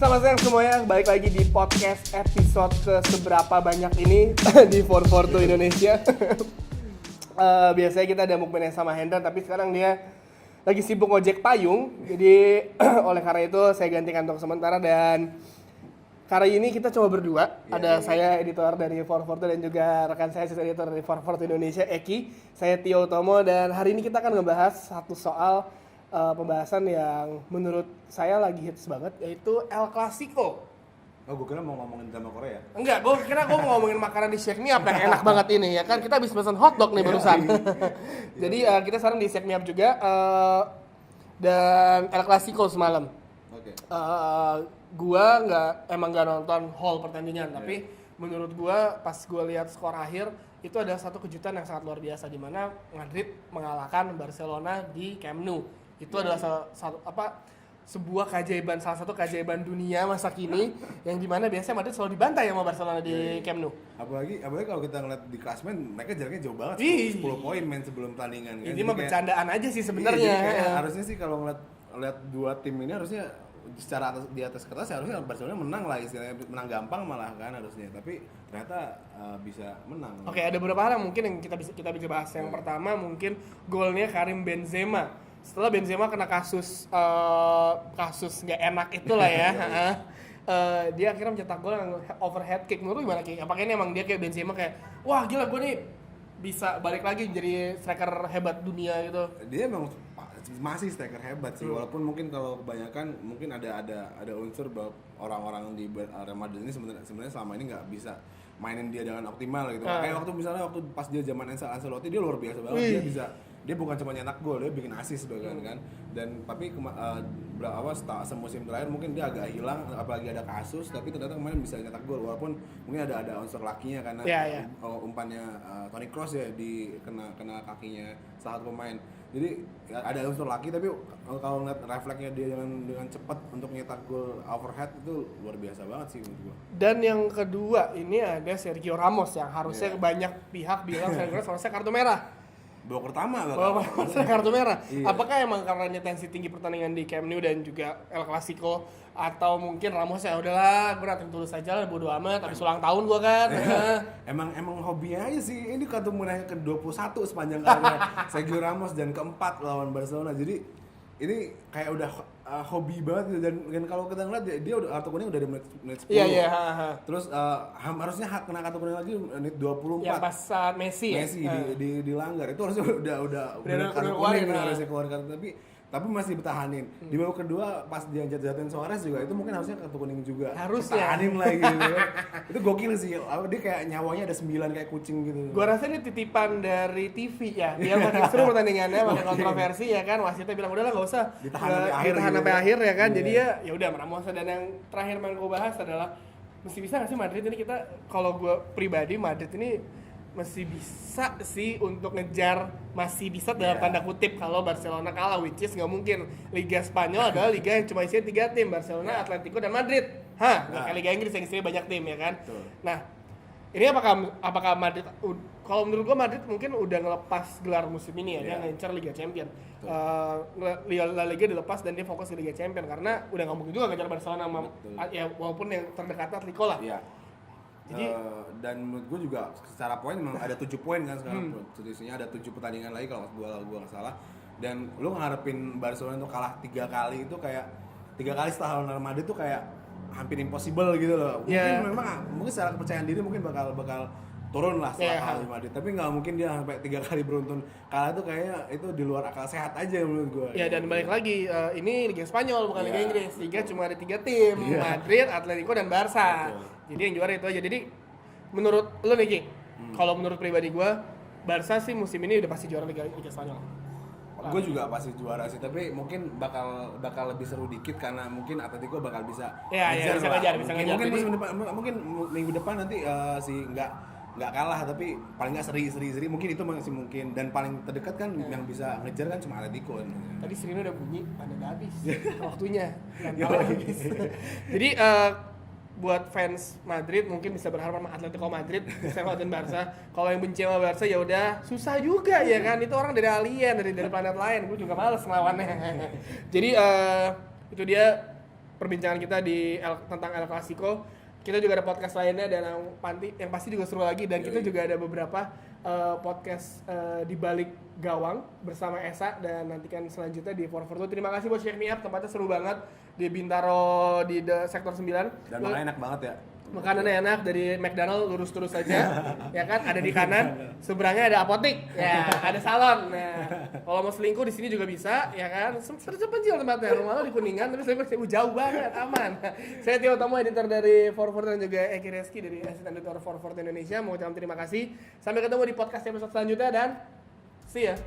Selamat siang semuanya, balik lagi di podcast episode ke seberapa banyak ini di 442 Indonesia. Biasanya kita ada mukminnya sama Hendra, tapi sekarang dia lagi sibuk ngojek payung. Jadi oleh karena itu saya gantikan untuk sementara, dan kali ini kita coba berdua. Ada saya editor dari 442 dan juga rekan saya editor dari 442 Indonesia, Eki. Saya Tio Utomo, dan hari ini kita akan ngebahas satu soal pembahasan yang menurut saya lagi hits banget, yaitu El Clasico. Oh, gue kira mau ngomongin drama Korea. Enggak, gue kira gue mau ngomongin makanan di Shake Me Up yang enak banget ini, ya kan? Kita habis pesan hotdog nih barusan. Jadi kita sekarang di Shake Me Up juga, dan El Clasico semalam. Oke. Gua emang nggak nonton whole pertandingan, tapi menurut gua pas gua lihat skor akhir itu ada satu kejutan yang sangat luar biasa, di mana Madrid mengalahkan Barcelona di Camp Nou. Itu adalah sebuah keajaiban, salah satu keajaiban dunia masa kini, yang dimana biasanya Madrid selalu dibantai sama Barcelona di Camp Nou. Apalagi kalau kita ngeliat di klasmen, mereka jaraknya jauh banget, Ih. 10 poin main sebelum pertandingan. Ini mah bercandaan aja sih sebenarnya. Harusnya sih kalau ngeliat dua tim ini harusnya secara di atas kertas harusnya Barcelona menang lah, istilahnya menang gampang malah kan harusnya, tapi ternyata bisa menang. Oke, ada beberapa hal yang mungkin yang kita bisa bahas. Yang pertama mungkin golnya Karim Benzema. Setelah Benzema kena kasus nggak enak itulah ya, dia akhirnya mencetak gol yang overhead kick. Menurut gimana Ki? Apakah ini emang dia kayak Benzema kayak, wah gila gue nih bisa balik lagi jadi striker hebat dunia gitu? Dia emang masih striker hebat sih, walaupun mungkin kalau kebanyakan mungkin ada unsur bahwa orang-orang di Real Madrid ini sebenarnya selama ini nggak bisa mainin dia dengan optimal gitu. Kayak waktu pas dia zaman Ancelotti, dia luar biasa banget. Dia bukan cuma nyetak gol, dia bikin assist bahkan kan. Dan tapi semusim terakhir mungkin dia agak hilang, apalagi ada kasus, tapi ternyata kemarin bisa nyetak gol, walaupun mungkin ada unsur lakinya karena umpannya Toni Kroos ya kena kakinya salah satu pemain. Jadi ada unsur laki, tapi kalau ngeliat refleksnya dia dengan cepat untuk nyetak gol overhead itu luar biasa banget sih menurut gua. Dan yang kedua ini ada Sergio Ramos yang harusnya banyak pihak bilang Sergio Ramos harusnya kartu merah. Babak pertama Kartu merah. Iya. Apakah emang karena tensi tinggi pertandingan di Camp Nou dan juga El Clasico, atau mungkin Ramos ya udahlah gue nating tulus aja lah, bodo amat, habis ulang tahun gue kan. Emang hobinya aja sih. Ini kartu merahnya ke-21 sepanjang karirnya Sergio Ramos, dan keempat lawan Barcelona. Jadi ini kayak udah hobi banget gitu. Dan kalau kita ngeliat dia udah kartu kuning udah di menit 10. Iya. Terus harusnya kena kartu kuning lagi menit 24. Ya pas saat Messi dilanggar. Itu harusnya udah kartu kuning harusnya keluar kartu, tapi masih bertahanin. Di babak kedua pas dia jatuhin Suarez juga, itu mungkin harusnya kartu kuning juga. Harusnya. Bertahanin lagi gitu. Itu gokil sih. Dia kayak nyawanya ada 9 kayak kucing gitu. Gua rasa ini titipan dari TV ya, biar makin seru pertandingannya, makin kontroversi ya kan. Wasitnya bilang udahlah nggak usah ditahan sampai akhir ya kan. Jadi ya udah Ramos. Dan yang terakhir yang gue bahas adalah mesti bisa nggak sih Madrid ini, kita kalau gue pribadi Madrid ini masih bisa sih untuk ngejar, masih bisa dalam tanda kutip kalau Barcelona kalah, which is nggak mungkin. Liga Spanyol adalah liga yang cuma isinya 3 tim, Barcelona, Atletico, dan Madrid. Nggak kayak Liga Inggris yang isinya banyak tim ya kan. Betul. Nah, ini apakah Madrid, kalau menurut gua Madrid mungkin udah ngelepas gelar musim ini ya, dia ngincar Liga Champion. La Liga dilepas dan dia fokus ke Liga Champion, karena udah nggak mungkin juga ngejar Barcelona ya, walaupun yang terdekat Atletico lah. Iya. Jadi dan menurut gue juga secara poin memang ada 7 poin kan sekarang. Selisihnya ada 7 pertandingan lagi kalau gua nggak salah. Dan lu ngarepin Barcelona untuk kalah 3 kali itu kayak 3 kali setelah lawan Real Madrid tuh kayak hampir impossible gitu loh. Mungkin secara kepercayaan diri mungkin bakal turun lah setelah kalah di Madrid. Tapi nggak mungkin dia sampai 3 kali beruntun kalah, itu kayaknya itu di luar akal sehat aja menurut gue. Ya, dan balik lagi, ini Liga Spanyol bukan Liga Inggris. Liga cuma ada 3 tim, Madrid, Atletico, dan Barca. Jadi yang juara itu aja. Jadi menurut lo nih Ki, kalau menurut pribadi gue, Barca sih musim ini udah pasti juara Liga Spanyol. Gue juga pasti juara sih, tapi mungkin bakal lebih seru dikit karena mungkin Atletico bakal bisa ngejar. Mungkin minggu depan nanti nggak kalah, tapi paling nggak seri mungkin itu masih mungkin. Dan paling terdekat kan yang bisa ngejar kan cuma Atletico kan. Tadi sirine udah bunyi, pada udah habis waktunya. Jadi buat fans Madrid mungkin bisa berharap sama Atletico Madrid bisa ngelawan Barca. Kalau yang benci sama Barca ya udah susah juga ya kan. Itu orang dari alien, dari planet lain. Gue juga males ngelawannya. Jadi itu dia perbincangan kita tentang El Clasico. Kita juga ada podcast lainnya dan yang pasti juga seru lagi, dan kita juga ada beberapa podcast di balik gawang bersama Esa, dan nantikan selanjutnya di 442. Terima kasih buat Shake Me Up, tempatnya seru banget di Bintaro di sektor 9. Dan makannya enak banget ya. Makanannya enak, dari McDonald lurus terus saja, ya kan, ada di kanan, seberangnya ada apotik, ya, ada salon. Nah, kalau mau selingkuh di sini juga bisa, ya kan, terpencil tempatnya, rumah lo di Kuningan, tapi selingkuh jauh banget, aman. Saya Tio Tomo, editor dari 442, dan juga Eki Reski dari asisten editor 442 Indonesia. Mau ucapkan terima kasih, sampai ketemu di podcast episode selanjutnya, dan see ya.